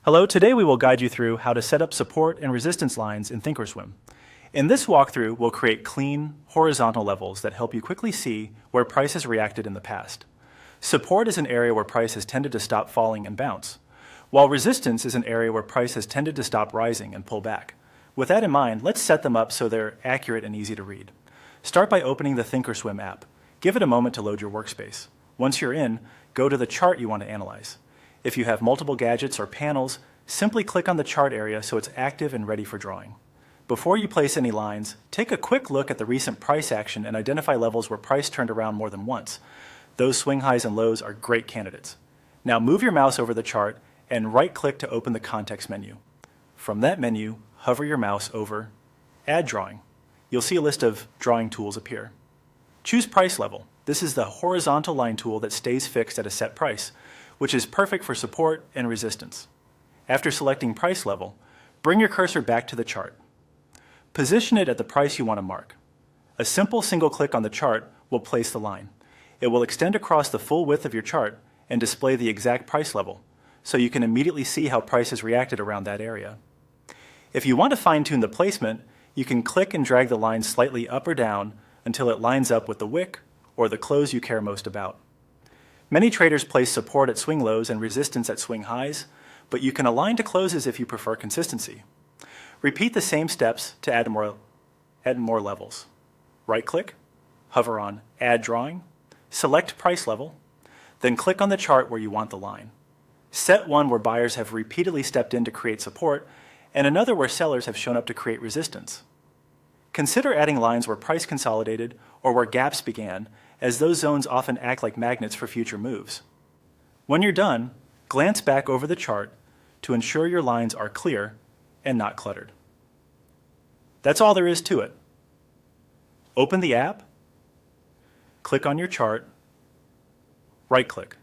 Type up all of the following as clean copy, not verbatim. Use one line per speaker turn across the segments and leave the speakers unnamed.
Hello, today we will guide you through how to set up support and resistance lines in Thinkorswim. In this walkthrough, we'll create clean, horizontal levels that help you quickly see where price has reacted in the past. Support is an area where price has tended to stop falling and bounce, while resistance is an area where price has tended to stop rising and pull back. With that in mind, let's set them up so they're accurate and easy to read. Start by opening the Thinkorswim app. Give it a moment to load your workspace. Once you're in, go to the chart you want to analyze. If you have multiple gadgets or panels, simply click on the chart area so it's active and ready for drawing. Before you place any lines, take a quick look at the recent price action and identify levels where price turned around more than once. Those swing highs and lows are great candidates. Now move your mouse over the chart and right-click to open the context menu. From that menu, hover your mouse over Add Drawing. You'll see a list of drawing tools appear. Choose Price Level. This is the horizontal line tool that stays fixed at a set price, which is perfect for support and resistance. After selecting price level, bring your cursor back to the chart. Position it at the price you want to mark. A simple single click on the chart will place the line. It will extend across the full width of your chart and display the exact price level, so you can immediately see how price has reacted around that area. If you want to fine-tune the placement, you can click and drag the line slightly up or down until it lines up with the wick or the close you care most about. Many traders place support at swing lows and resistance at swing highs, but you can align to closes if you prefer consistency. Repeat the same steps to add more levels. Right-click, hover on Add Drawing, select Price Level, then click on the chart where you want the line. Set one where buyers have repeatedly stepped in to create support, and another where sellers have shown up to create resistance. Consider adding lines where price consolidated or where gaps began, as those zones often act like magnets for future moves. When you're done, glance back over the chart to ensure your lines are clear and not cluttered. That's all there is to it. Open the app, click on your chart, right-click,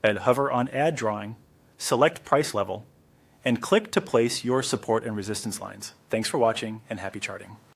and hover on Add Drawing, select Price Level, and click to place your support and resistance lines. Thanks for watching and happy charting.